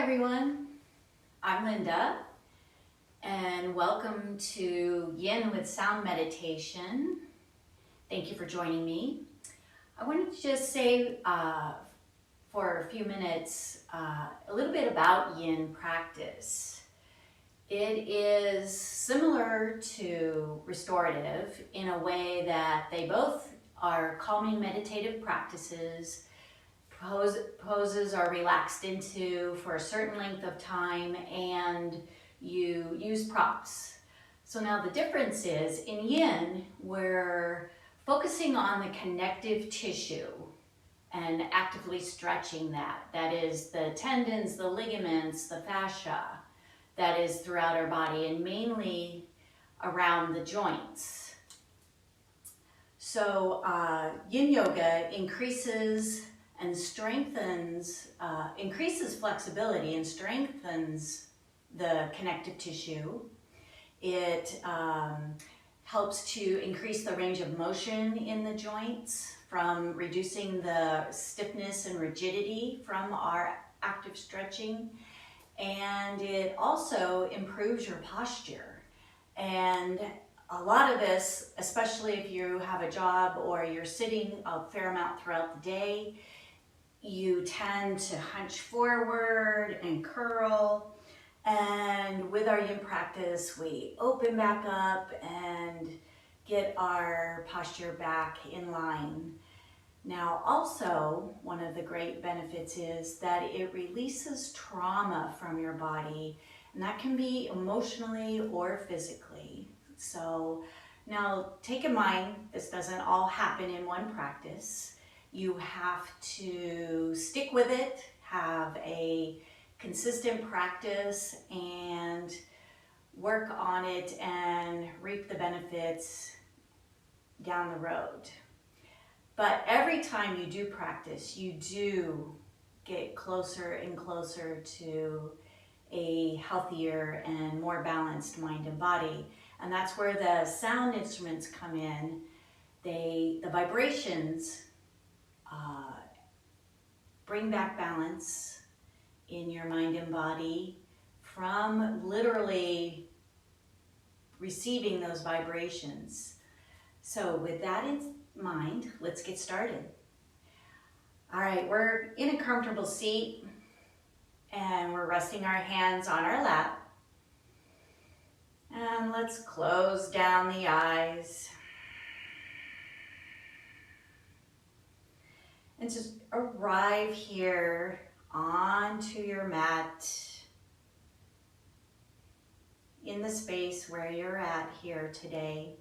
everyone, I'm Linda and welcome to Yin with Sound Meditation. Thank you for joining me. I wanted to just say for a few minutes a little bit about Yin practice. It is similar to restorative in a way that they both are calming meditative practices. Poses are relaxed into for a certain length of time and you use props. So now the difference is in Yin, we're focusing on the connective tissue and actively stretching that. That is the tendons, the ligaments, the fascia that is throughout our body and mainly around the joints. So Yin Yoga increases and strengthens, increases flexibility and strengthens the connective tissue. It helps to increase the range of motion in the joints from reducing the stiffness and rigidity from our active stretching. And it also improves your posture. And a lot of this, especially if you have a job or you're sitting a fair amount throughout the day, you tend to hunch forward and curl. And with our Yin practice, we open back up and get our posture back in line. Now, also, one of the great benefits is that it releases trauma from your body, and that can be emotionally or physically. So now take in mind, this doesn't all happen in one practice. You have to stick with it, have a consistent practice, and work on it and reap the benefits down the road. But every time you do practice, you do get closer and closer to a healthier and more balanced mind and body. And that's where the sound instruments come in. The vibrations bring back balance in your mind and body from literally receiving those vibrations. So with that in mind, let's get started. All right, we're in a comfortable seat and we're resting our hands on our lap. And let's close down the eyes. And just arrive here onto your mat in the space where you're at here today.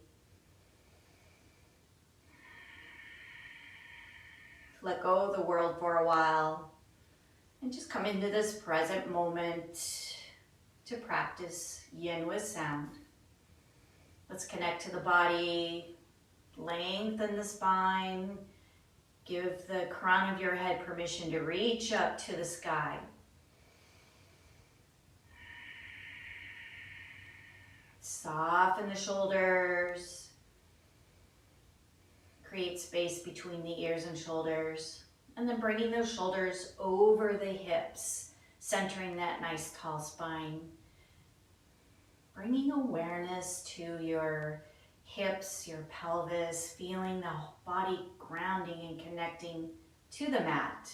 Let go of the world for a while and just come into this present moment to practice Yin with sound. Let's connect to the body, lengthen the spine, give the crown of your head permission to reach up to the sky. Soften the shoulders. Create space between the ears and shoulders. And then bringing those shoulders over the hips, centering that nice tall spine. Bringing awareness to your hips, your pelvis, feeling the body grounding and connecting to the mat.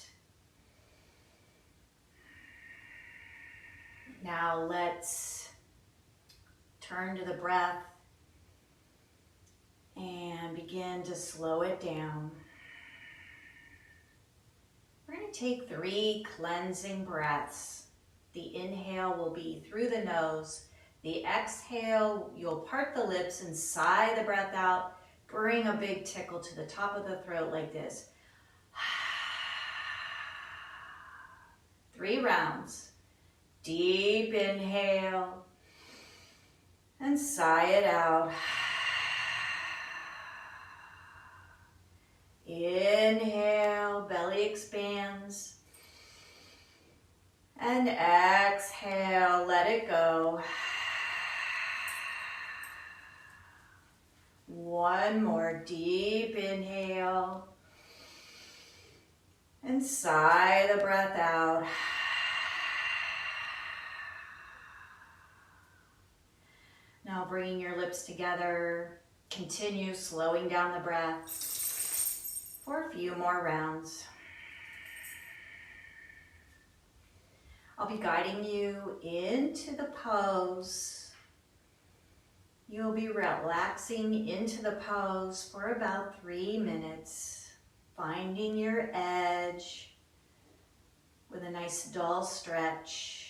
Now let's turn to the breath and begin to slow it down. We're going to take 3 cleansing breaths. The inhale will be through the nose. The exhale, you'll part the lips and sigh the breath out. Bring a big tickle to the top of the throat like this. 3 rounds. Deep inhale and sigh it out. Inhale, belly expands. And exhale, let it go. One more deep inhale. And sigh the breath out. Now bringing your lips together, continue slowing down the breath for a few more rounds. I'll be guiding you into the pose. You'll be relaxing into the pose for about 3 minutes, finding your edge with a nice dull stretch.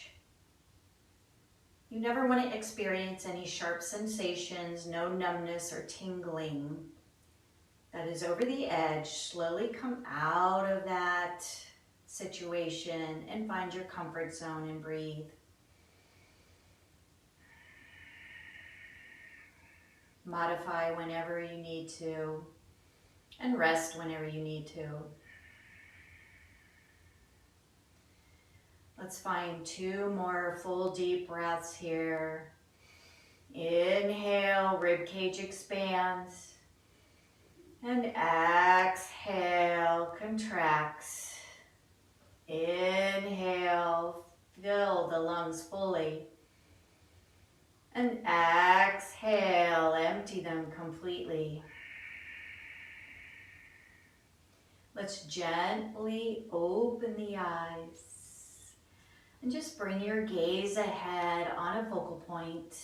You never want to experience any sharp sensations, no numbness or tingling. That is over the edge. Slowly come out of that situation and find your comfort zone and breathe. Modify whenever you need to and rest whenever you need to. Let's find 2 more full deep breaths here. Inhale, ribcage expands. And exhale, contracts. Inhale, fill the lungs fully. And exhale, empty them completely. Let's gently open the eyes and just bring your gaze ahead on a focal point.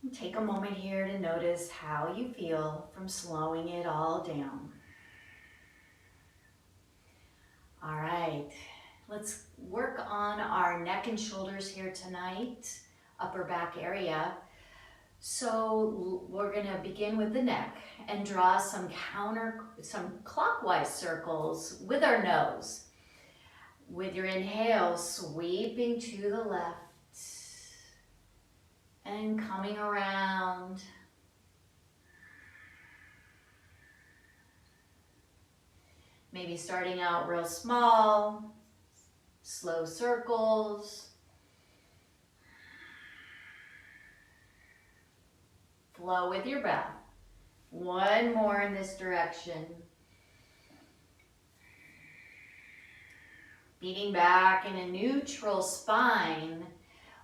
And take a moment here to notice how you feel from slowing it all down. All right, let's work on our neck and shoulders here tonight, upper back area. So we're gonna begin with the neck and draw some clockwise circles with our nose. With your inhale, sweeping to the left and coming around. Maybe starting out real small, slow circles. Flow with your breath. 1 more in this direction. Beating back in a neutral spine.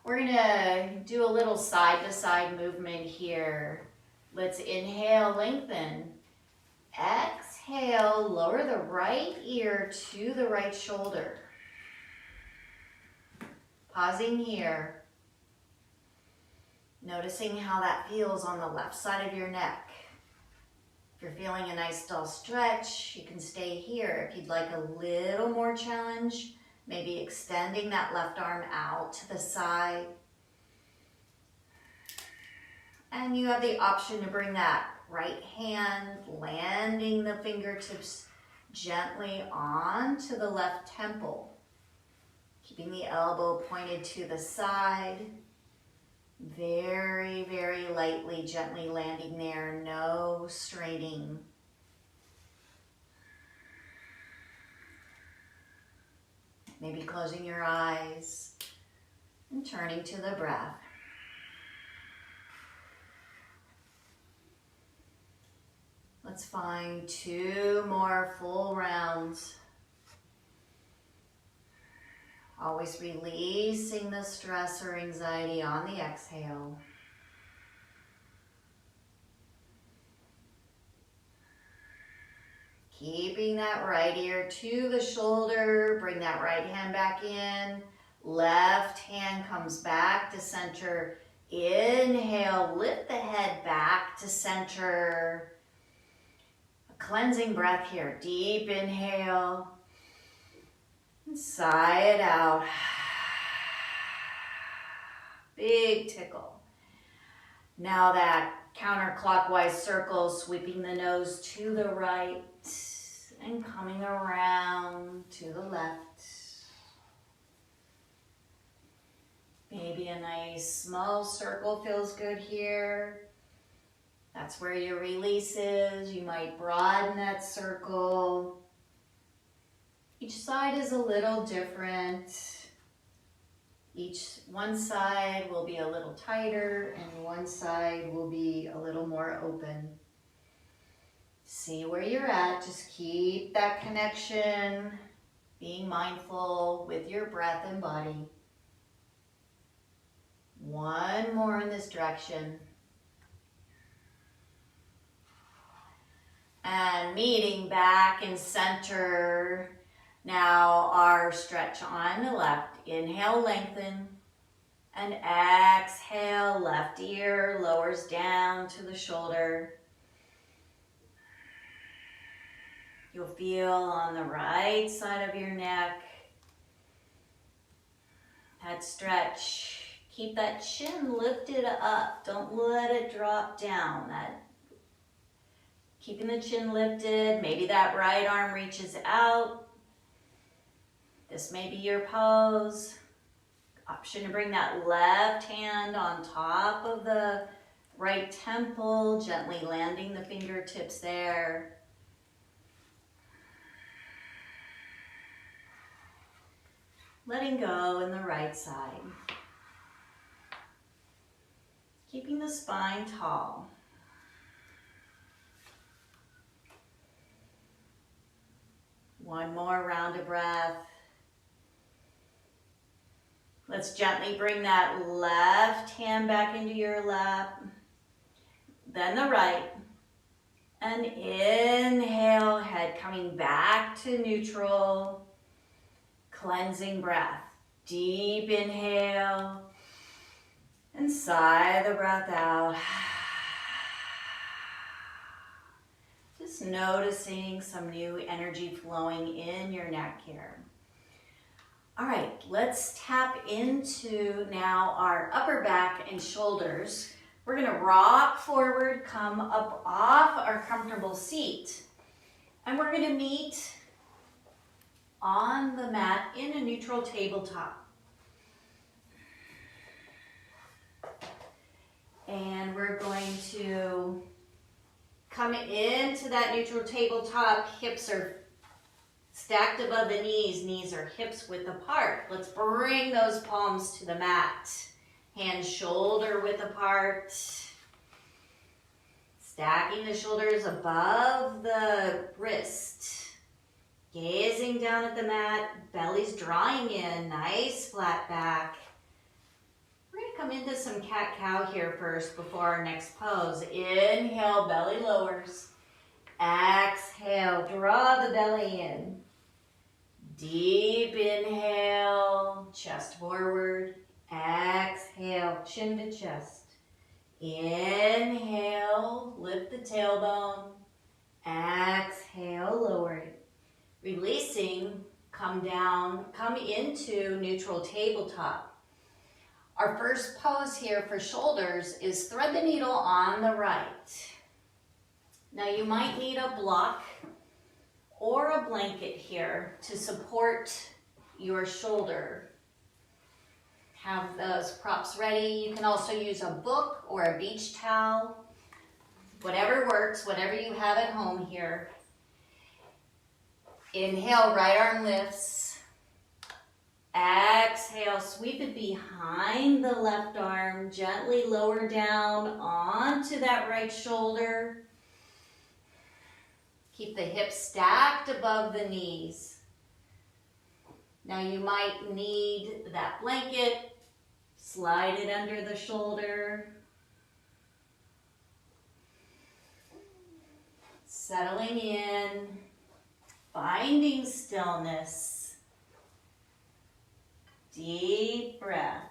We're gonna do a little side-to-side movement here. Let's inhale, lengthen. Exhale, lower the right ear to the right shoulder. Pausing here. Noticing how that feels on the left side of your neck. If you're feeling a nice dull stretch, you can stay here. If you'd like a little more challenge, maybe extending that left arm out to the side. And you have the option to bring that right hand, landing the fingertips gently onto the left temple. Keeping the elbow pointed to the side. Very, very lightly, gently landing there, no straining. Maybe closing your eyes and turning to the breath. Let's find 2 more full rounds. Always releasing the stress or anxiety on the exhale. Keeping that right ear to the shoulder. Bring that right hand back in. Left hand comes back to center. Inhale, lift the head back to center. A cleansing breath here. Deep inhale. Sigh it out. Big tickle. Now that counterclockwise circle, sweeping the nose to the right and coming around to the left. Maybe a nice small circle feels good here. That's where your release is. You might broaden that circle. Each side is a little different. One side will be a little tighter and one side will be a little more open. See where you're at. Just keep that connection, being mindful with your breath and body. One more in this direction. And meeting back in center. Now our stretch on the left. Inhale, lengthen. And exhale, left ear lowers down to the shoulder. You'll feel on the right side of your neck that stretch. Keep that chin lifted up. Don't let it drop down. Keeping the chin lifted. Maybe that right arm reaches out. This may be your pose. Option to bring that left hand on top of the right temple, gently landing the fingertips there. Letting go in the right side. Keeping the spine tall. One more round of breath. Let's gently bring that left hand back into your lap, then the right. And inhale, head coming back to neutral. Cleansing breath. Deep inhale. And sigh the breath out. Just noticing some new energy flowing in your neck here. All right, let's tap into now our upper back and shoulders. We're gonna rock forward, come up off our comfortable seat, and we're gonna meet on the mat in a neutral tabletop. And we're going to come into that neutral tabletop. Hips are stacked above the knees are hips width apart. Let's bring those palms to the mat. Hands shoulder width apart. Stacking the shoulders above the wrist. Gazing down at the mat, belly's drawing in, nice flat back. We're gonna come into some cat-cow here first before our next pose. Inhale, belly lowers. Exhale, draw the belly in. Deep inhale, chest forward. Exhale, chin to chest. Inhale, lift the tailbone. Exhale, lower it. Releasing, come down, come into neutral tabletop. Our first pose here for shoulders is thread the needle on the right. Now you might need a block or a blanket here to support your shoulder. Have those props ready. You can also use a book or a beach towel. Whatever works, whatever you have at home here. Inhale, right arm lifts. Exhale, sweep it behind the left arm. Gently lower down onto that right shoulder. Keep the hips stacked above the knees. Now you might need that blanket. Slide it under the shoulder. Settling in. Finding stillness. Deep breath.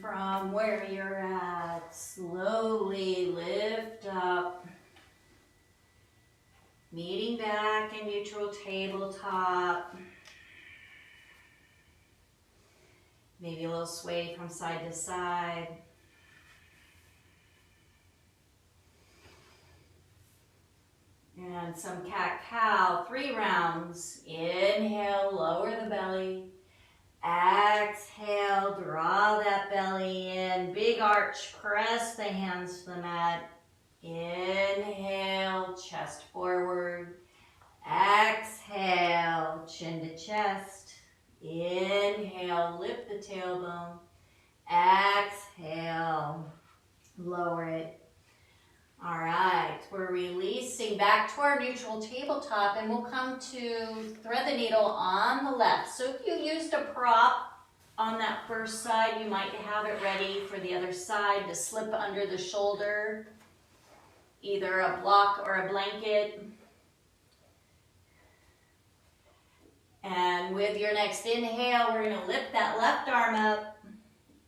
from where you're at, slowly lift up, meeting back in neutral tabletop. Maybe a little sway from side to side. And some cat-cow, 3 rounds. Inhale, lower the belly. Exhale, draw that belly in. Big arch, press the hands to the mat. Inhale, chest forward. Exhale, chin to chest. Inhale, lift the tailbone. Exhale, lower it. All right, we're releasing back to our neutral tabletop, and we'll come to thread the needle on the left. So if you used a prop on that first side, you might have it ready for the other side to slip under the shoulder, either a block or a blanket. And with your next inhale, we're going to lift that left arm up.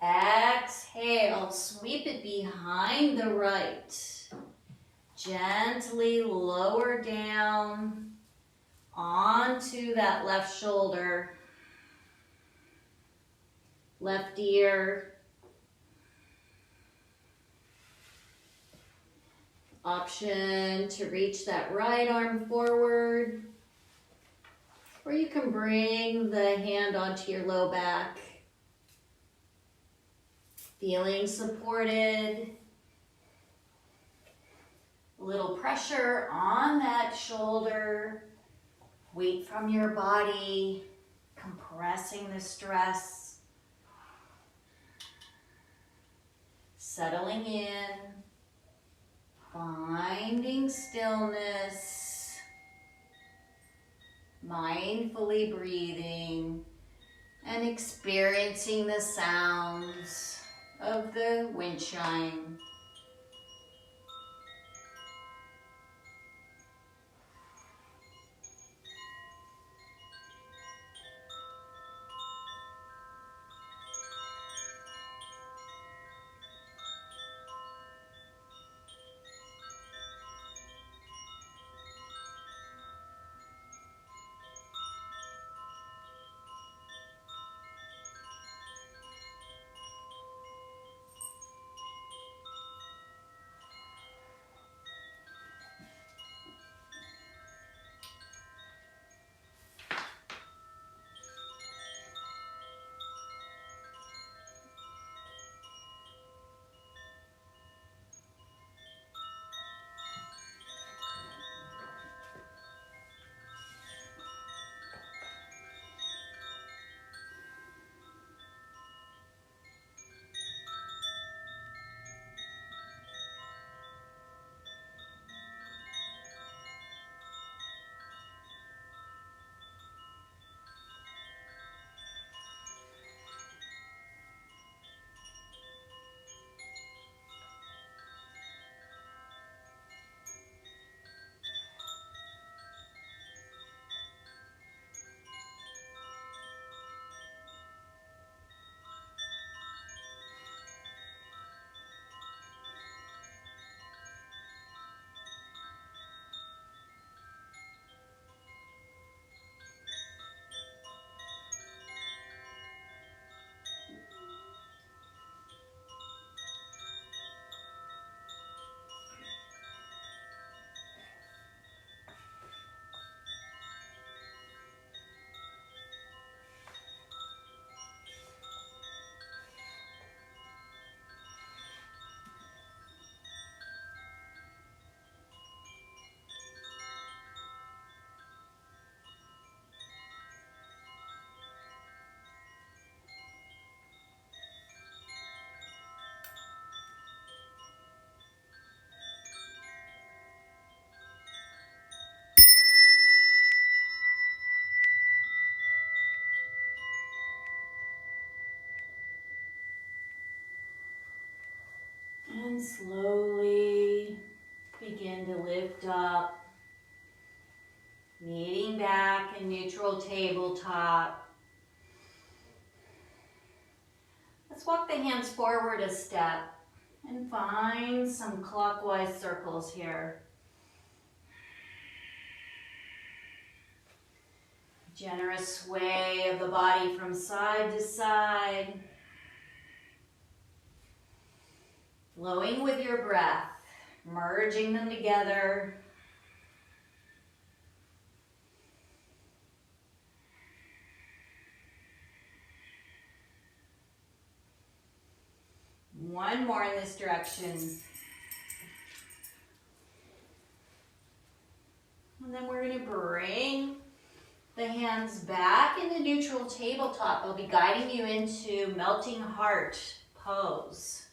Exhale, sweep it behind the right. Gently lower down onto that left shoulder, left ear. Option to reach that right arm forward, or you can bring the hand onto your low back, feeling supported. A little pressure on that shoulder, weight from your body, compressing the stress, settling in, finding stillness, mindfully breathing, and experiencing the sounds of the wind chime. And slowly begin to lift up, meeting back in neutral tabletop. Let's Let's walk the hands forward a step and find some clockwise circles here. Generous sway of the body from side to side. Flowing with your breath, merging them together. One more in this direction. And then we're going to bring the hands back into neutral tabletop. I'll be guiding you into melting heart pose.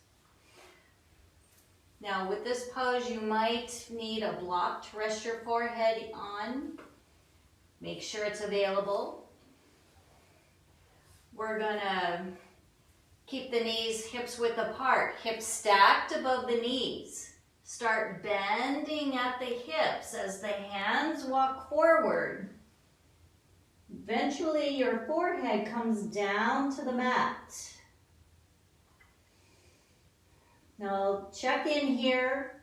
Now with this pose, you might need a block to rest your forehead on. Make sure it's available. We're gonna keep the knees hips width apart, hips stacked above the knees. Start bending at the hips as the hands walk forward. Eventually your forehead comes down to the mat. Now check in here,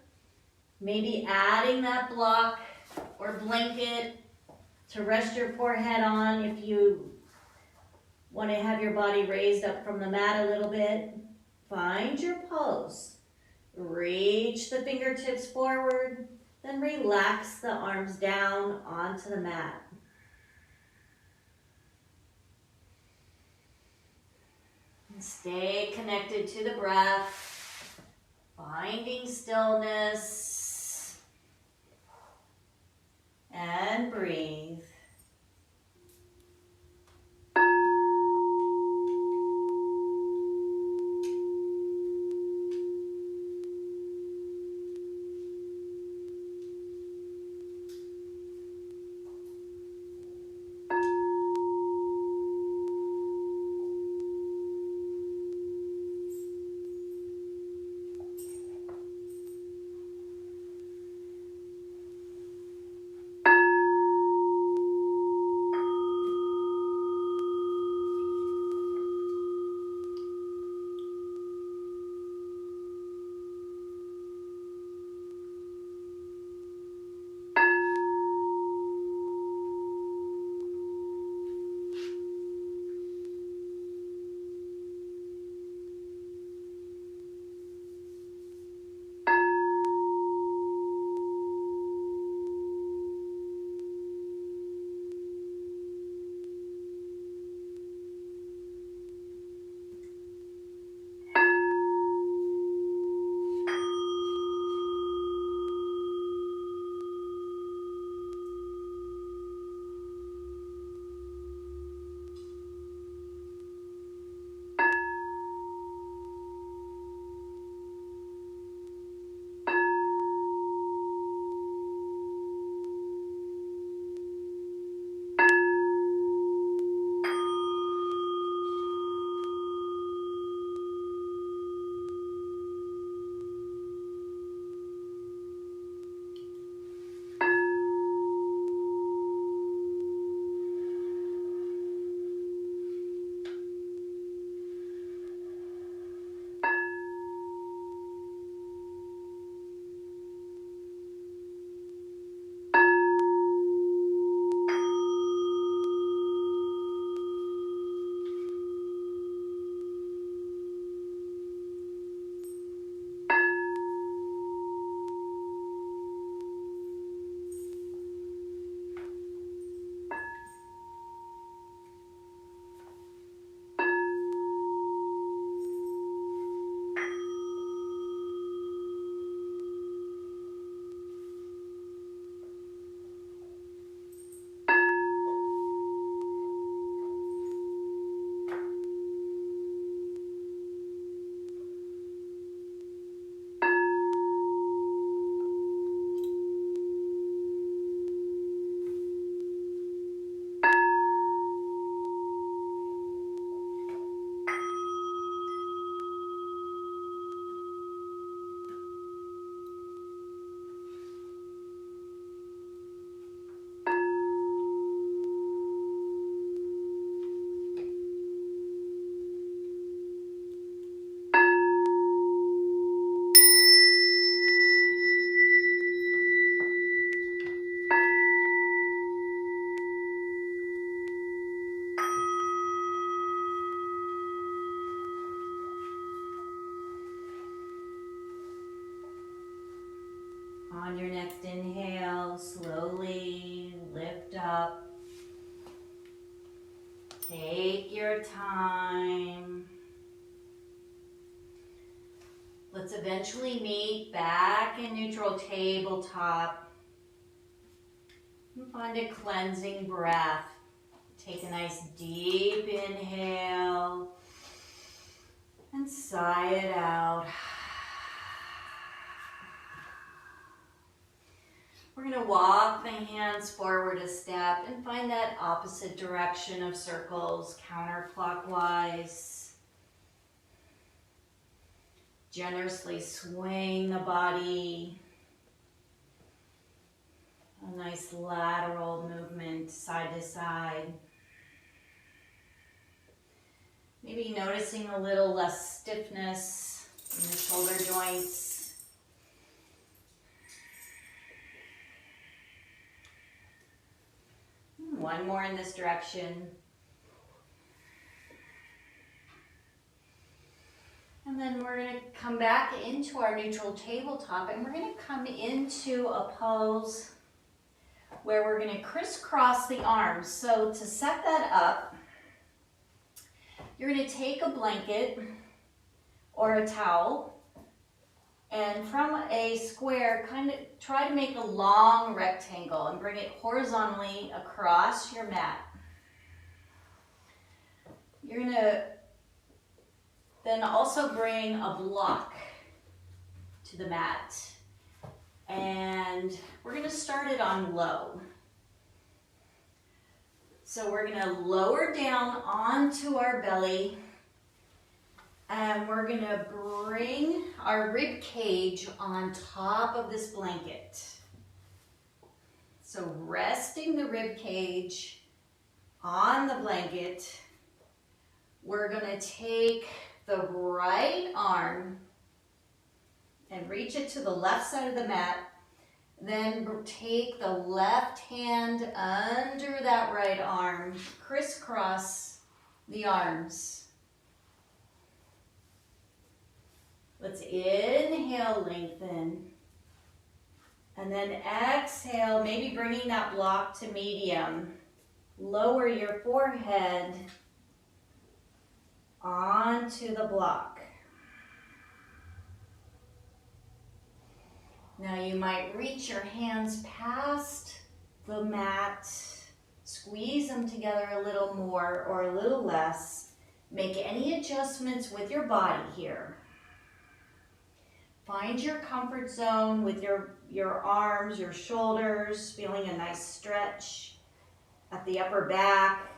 maybe adding that block or blanket to rest your forehead on if you want to have your body raised up from the mat a little bit. Find your pose. Reach the fingertips forward, then relax the arms down onto the mat. And stay connected to the breath. Finding stillness, and breathe. On your next inhale, slowly lift up. Take your time. Let's eventually meet back in neutral tabletop. And find a cleansing breath. Take a nice deep inhale and sigh it out. We're going to walk the hands forward a step and find that opposite direction of circles, counterclockwise. Generously swing the body. A nice lateral movement side to side. Maybe noticing a little less stiffness in the shoulder joints. One more in this direction. And then we're going to come back into our neutral tabletop, and we're going to come into a pose where we're going to crisscross the arms. So to set that up, you're going to take a blanket or a towel, and from a square, kind of try to make a long rectangle and bring it horizontally across your mat. You're going to then also bring a block to the mat. And we're going to start it on low. So we're going to lower down onto our belly, and we're going to bring our rib cage on top of this blanket. So resting the rib cage on the blanket, we're going to take the right arm and reach it to the left side of the mat. Then take the left hand under that right arm, crisscross the arms. Let's inhale, lengthen. And then exhale, maybe bringing that block to medium. Lower your forehead onto the block. Now you might reach your hands past the mat, squeeze them together a little more or a little less. Make any adjustments with your body here. Find your comfort zone with your arms, your shoulders, feeling a nice stretch at the upper back,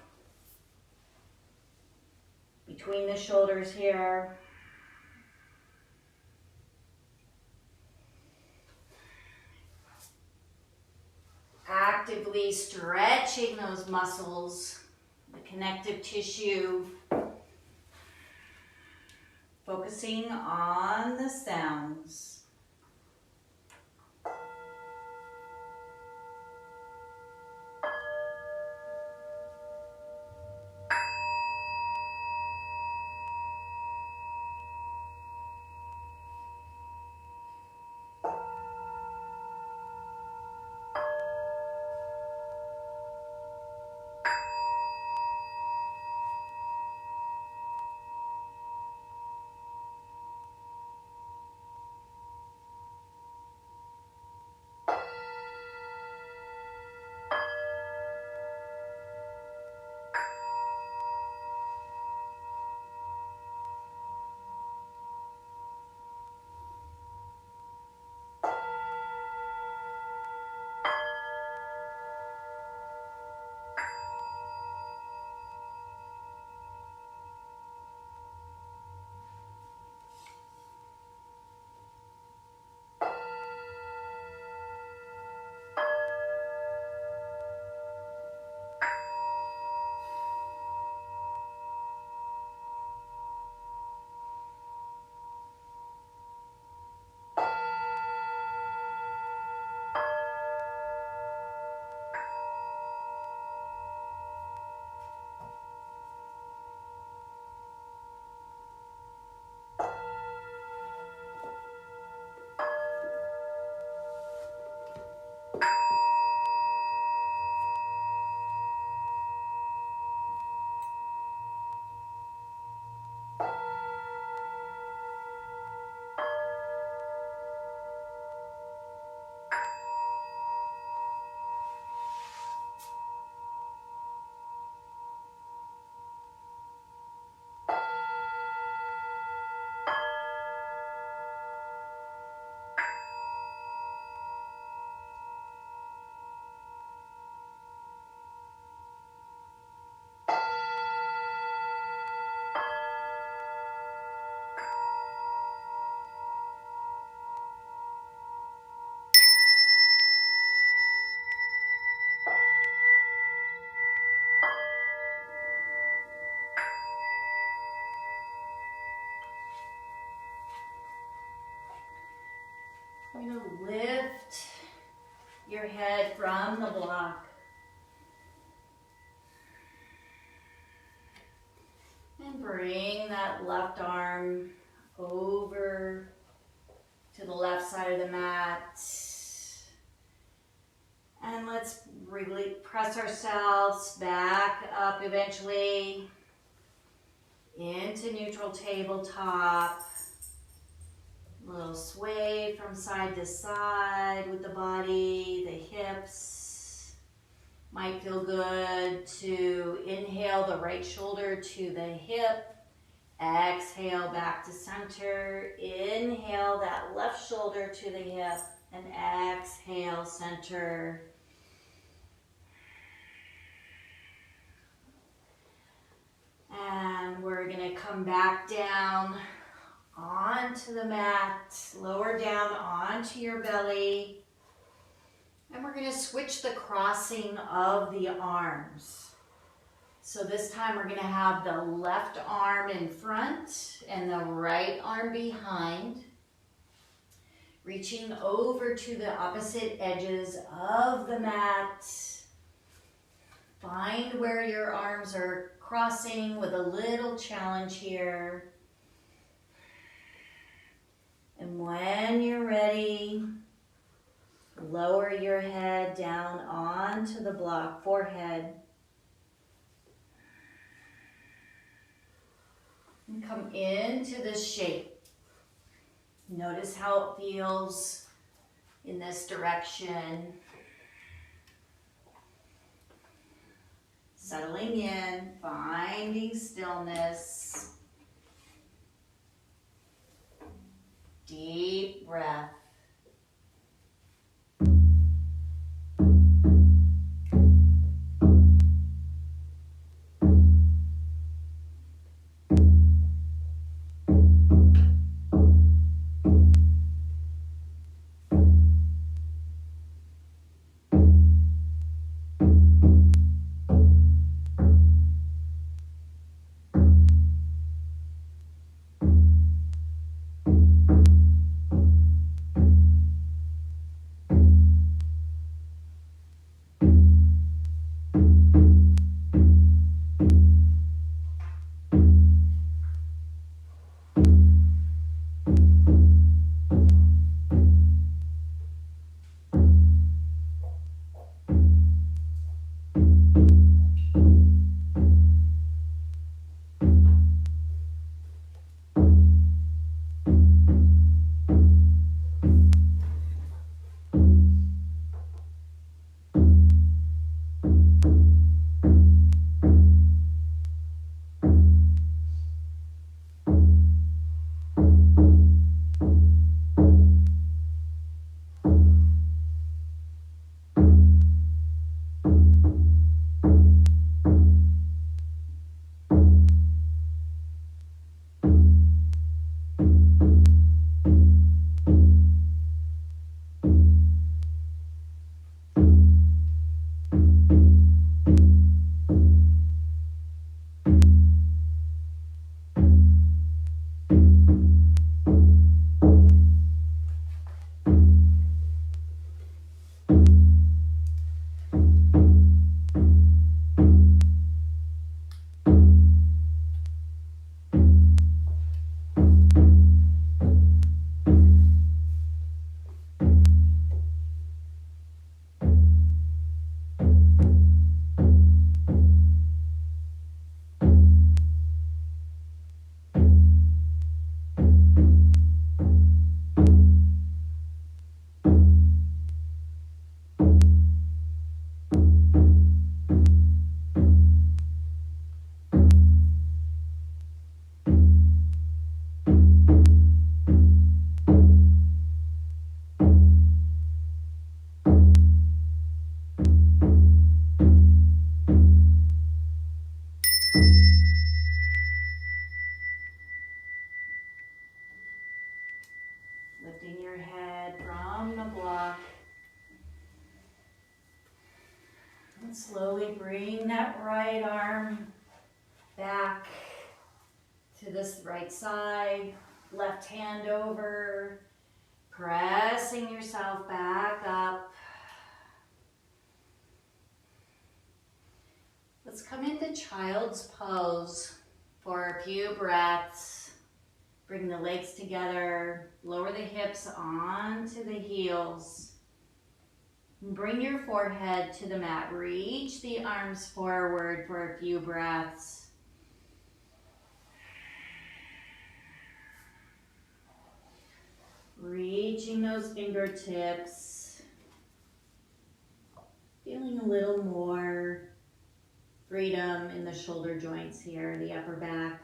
between the shoulders here. Actively stretching those muscles, the connective tissue, focusing on the sounds. You're going to lift your head from the block. And bring that left arm over to the left side of the mat. And let's really press ourselves back up eventually into neutral tabletop. A little sway from side to side with the body, the hips. Might feel good to inhale the right shoulder to the hip. Exhale back to center. Inhale that left shoulder to the hip. And exhale center. And we're going to come back down onto the mat, lower down onto your belly. And we're going to switch the crossing of the arms. So this time we're going to have the left arm in front and the right arm behind. Reaching over to the opposite edges of the mat. Find where your arms are crossing with a little challenge here. And when you're ready, lower your head down onto the block, forehead. And come into this shape. Notice how it feels in this direction. Settling in, finding stillness. Deep breath. Lifting your head from the block. And slowly bring that right arm back to this right side. Left hand over. Pressing yourself back up. Let's come into child's pose for a few breaths. Bring the legs together, lower the hips onto the heels. Bring your forehead to the mat. Reach the arms forward for a few breaths. Reaching those fingertips. Feeling a little more freedom in the shoulder joints here, the upper back.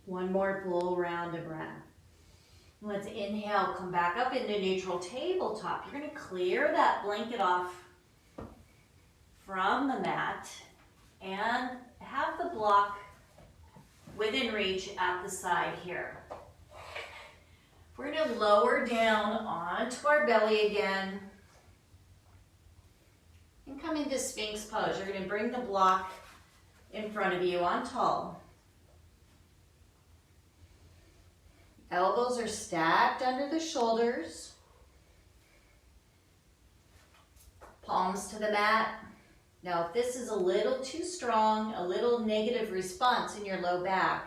One more full round of breath. Let's inhale, come back up into neutral tabletop. You're going to clear that blanket off from the mat and have the block within reach at the side here. We're going to lower down onto our belly again and come into Sphinx pose. You're going to bring the block in front of you on tall. Elbows are stacked under the shoulders. Palms to the mat. Now, if this is a little too strong, a little negative response in your low back,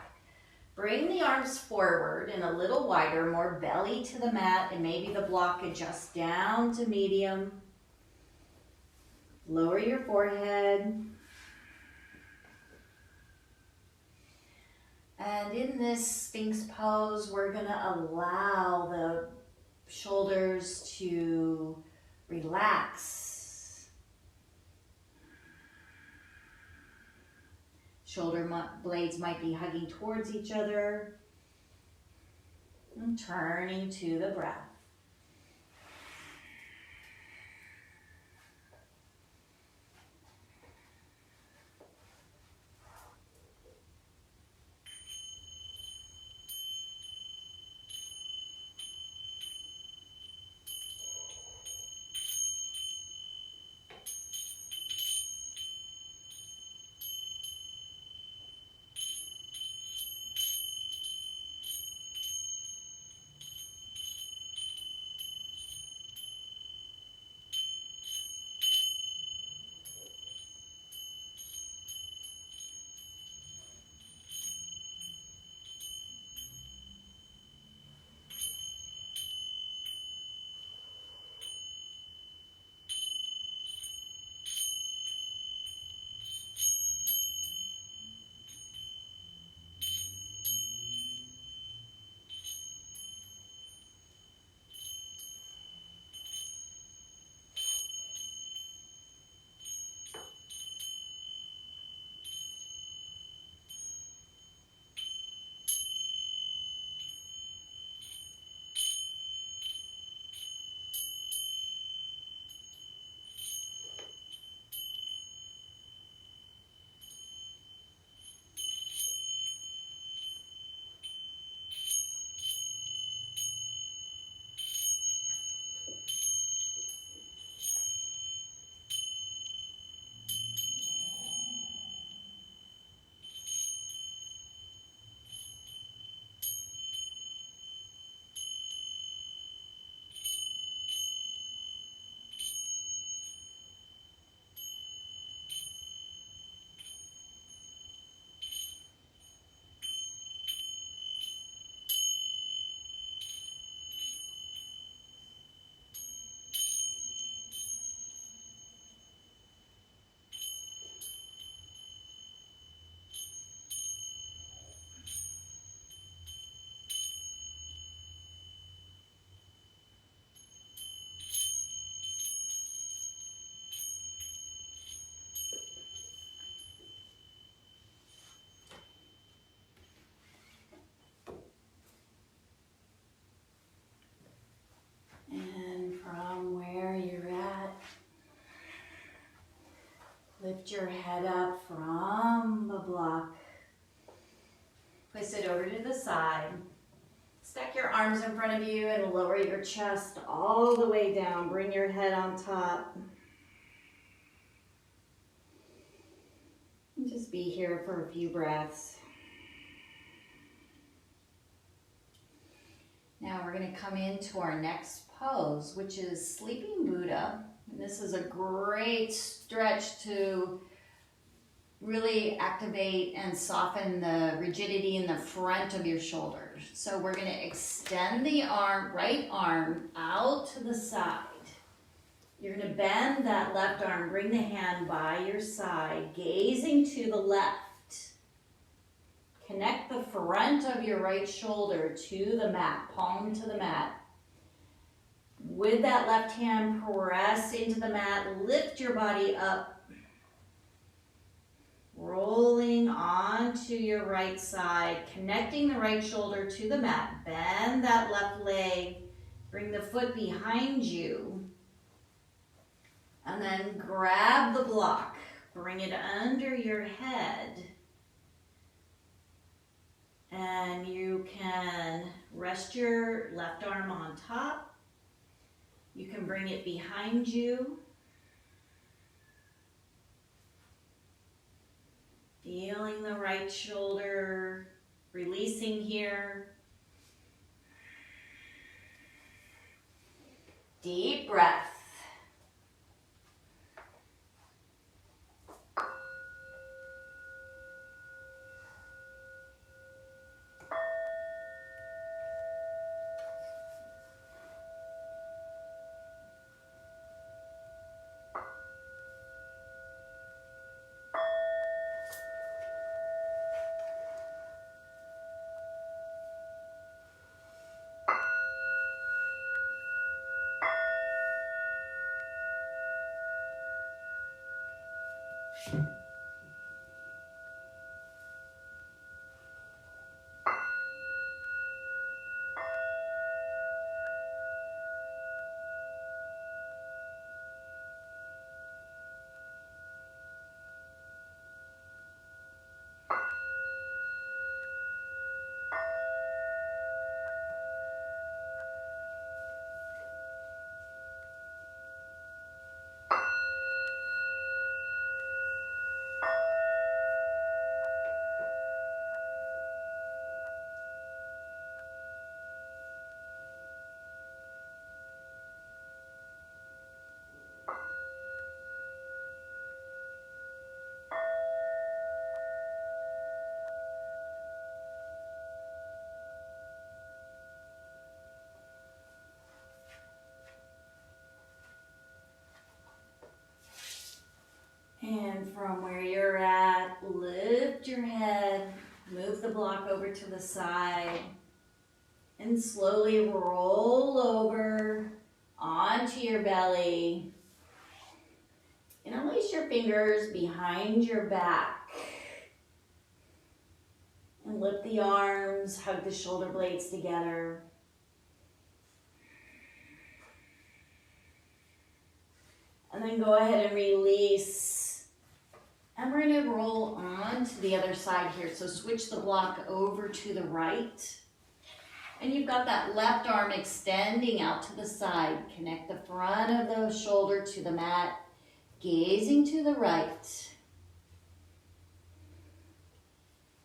bring the arms forward and a little wider, more belly to the mat, and maybe the block adjusts down to medium. Lower your forehead. And in this Sphinx pose, we're going to allow the shoulders to relax. Shoulder blades might be hugging towards each other. And turning to the breath. Lift your head up from the block. Place it over to the side. Stack your arms in front of you and lower your chest all the way down. Bring your head on top. And just be here for a few breaths. Now we're going to come into our next pose, which is Sleeping Buddha. And this is a great stretch to really activate and soften the rigidity in the front of your shoulders. So we're going to extend the right arm out to the side. You're going to bend that left arm, bring the hand by your side, gazing to the left. Connect the front of your right shoulder to the mat, palm to the mat. With that left hand, press into the mat, lift your body up. Rolling onto your right side, connecting the right shoulder to the mat. Bend that left leg, bring the foot behind you. And then grab the block, bring it under your head. And you can rest your left arm on top. You can bring it behind you. Feeling the right shoulder, releasing here. Deep breath. And from where you're at, lift your head, move the block over to the side, and slowly roll over onto your belly. Interlace your fingers behind your back. And lift the arms, hug the shoulder blades together. And then go ahead and release. And we're going to roll on to the other side here. So switch the block over to the right. And you've got that left arm extending out to the side. Connect the front of the shoulder to the mat, gazing to the right.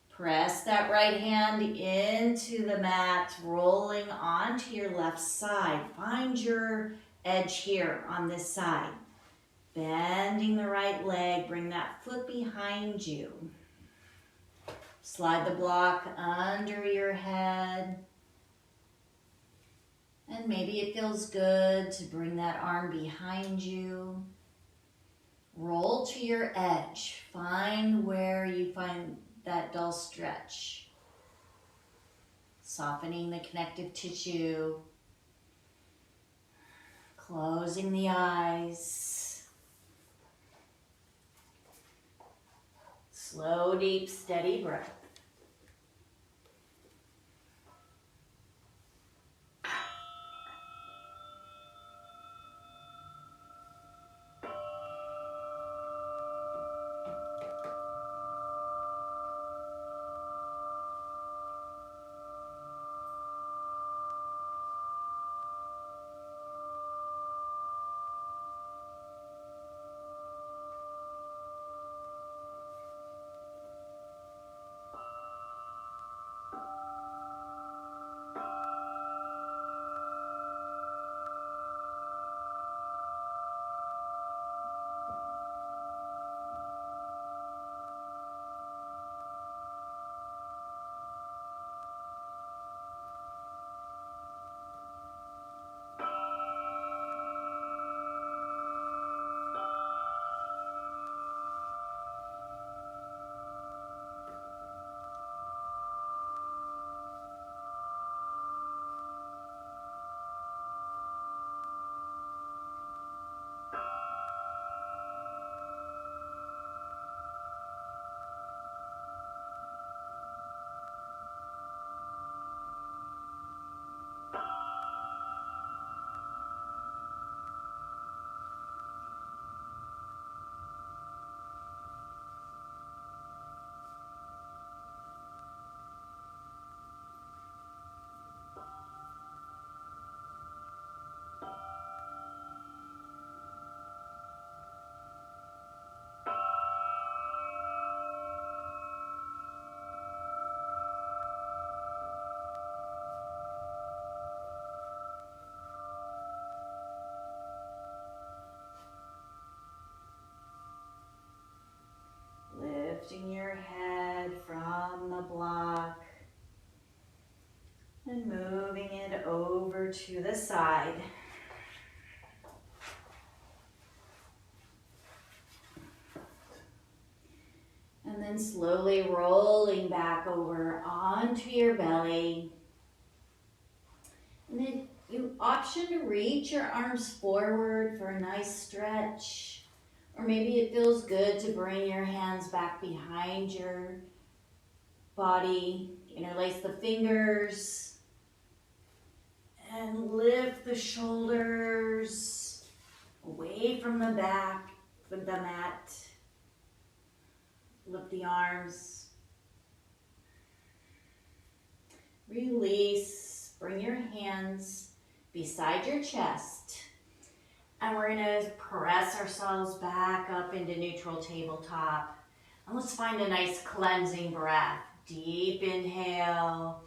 Press that right hand into the mat, rolling onto your left side. Find your edge here on this side. Bending the right leg, bring that foot behind you. Slide the block under your head. And maybe it feels good to bring that arm behind you. Roll to your edge. Find where you find that dull stretch. Softening the connective tissue. Closing the eyes. Slow, deep, steady breath. from the block and moving it over to the side. And then slowly rolling back over onto your belly. And then you option to reach your arms forward for a nice stretch. Or maybe it feels good to bring your hands back behind your body. Interlace the fingers. And lift the shoulders away from the back of the mat. Lift the arms. Release. Bring your hands beside your chest. And we're going to press ourselves back up into neutral tabletop. And let's find a nice cleansing breath. Deep inhale.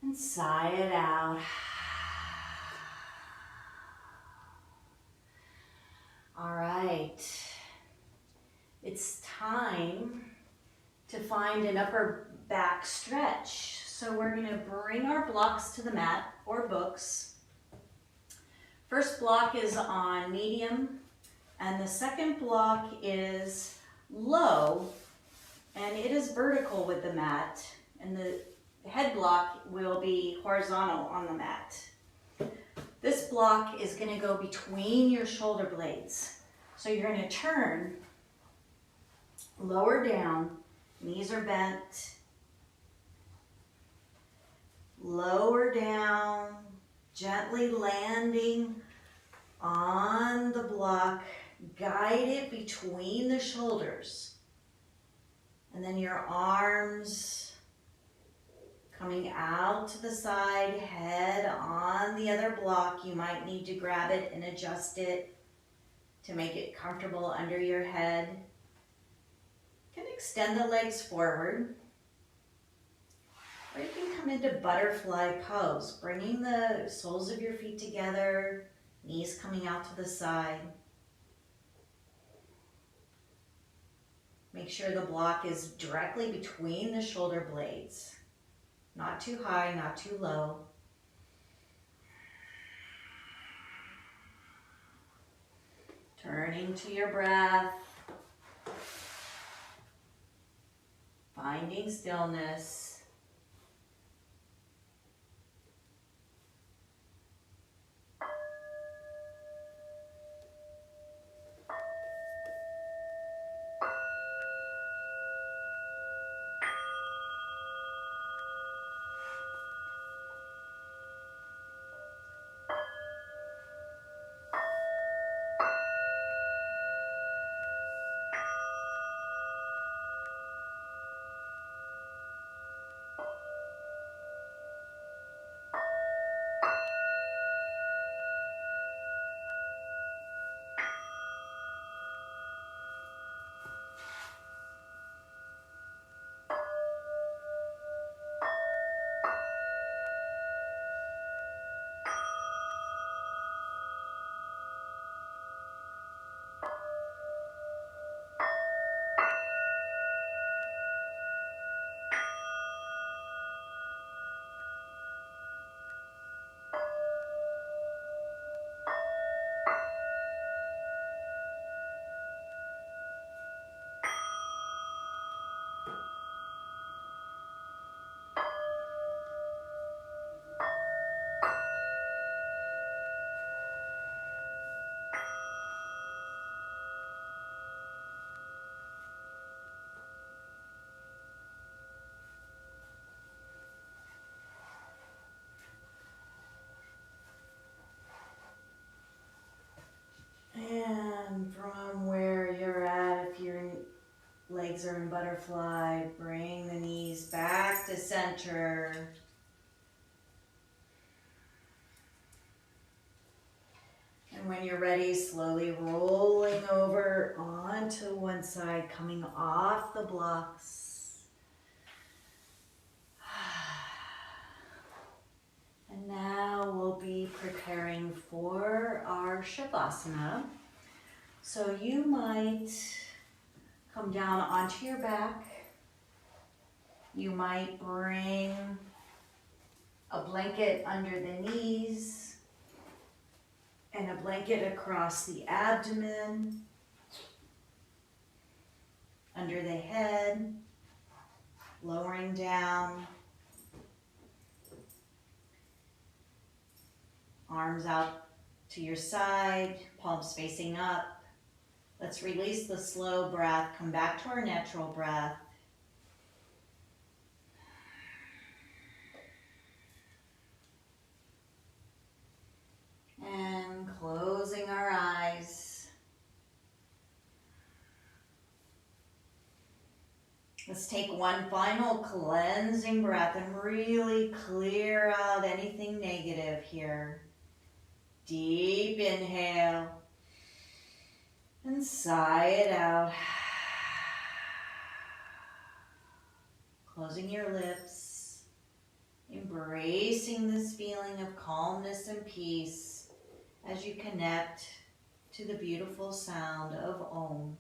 And sigh it out. All right. It's time to find an upper back stretch. So we're going to bring our blocks to the mat or books. First block is on medium, and the second block is low, and it is vertical with the mat, and the head block will be horizontal on the mat. This block is going to go between your shoulder blades. So you're going to turn lower down, knees are bent, lower down, gently landing on the block, guide it between the shoulders. And then your arms coming out to the side, head on the other block. You might need to grab it and adjust it to make it comfortable under your head. You can extend the legs forward. Or you can come into butterfly pose, bringing the soles of your feet together, knees coming out to the side. Make sure the block is directly between the shoulder blades. Not too high, not too low. Turning to your breath. Finding stillness. And from where you're at, if your legs are in butterfly, bring the knees back to center. And when you're ready, slowly rolling over onto one side, coming off the blocks. And now we'll be preparing for our Shavasana. So you might come down onto your back, You might bring a blanket under the knees and a blanket across the abdomen, under the head, lowering down, arms out to your side, palms facing up. Let's release the slow breath, come back to our natural breath. And closing our eyes. Let's take one final cleansing breath and really clear out anything negative here. Deep inhale and sigh it out. Closing your lips, embracing this feeling of calmness and peace as you connect to the beautiful sound of Om.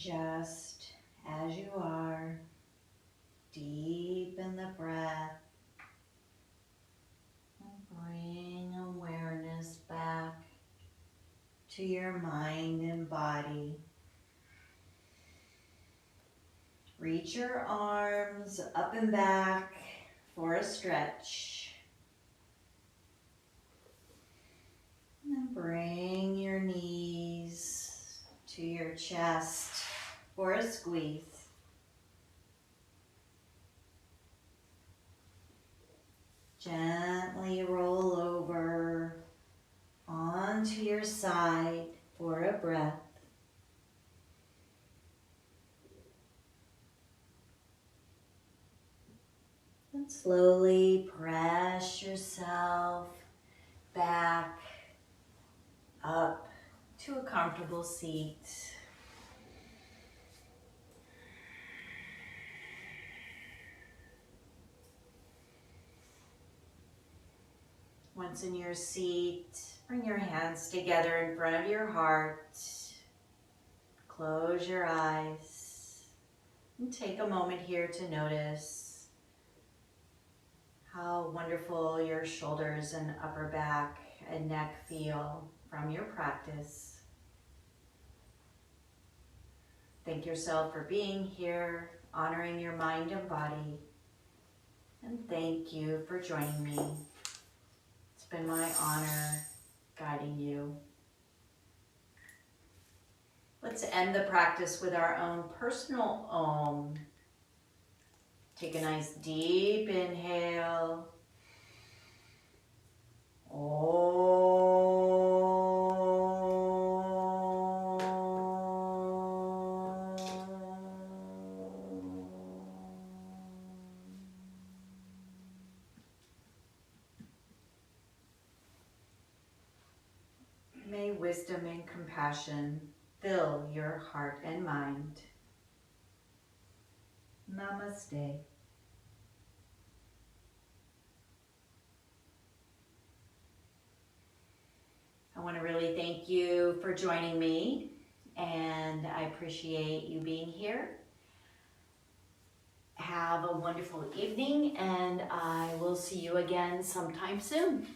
just as you are. Deepen the breath. And bring awareness back to your mind and body. Reach your arms up and back for a stretch. And then bring your knees to your chest for a squeeze. Gently roll over onto your side for a breath. And slowly press yourself back up to a comfortable seat. Once in your seat, bring your hands together in front of your heart. Close your eyes and take a moment here to notice how wonderful your shoulders and upper back and neck feel from your practice. Thank yourself for being here, honoring your mind and body, and thank you for joining me. It's been my honor guiding you. Let's end the practice with our own personal Om. Take a nice deep inhale. May wisdom and compassion fill your heart and mind. Namaste. I want to really thank you for joining me, and I appreciate you being here. Have a wonderful evening, and I will see you again sometime soon.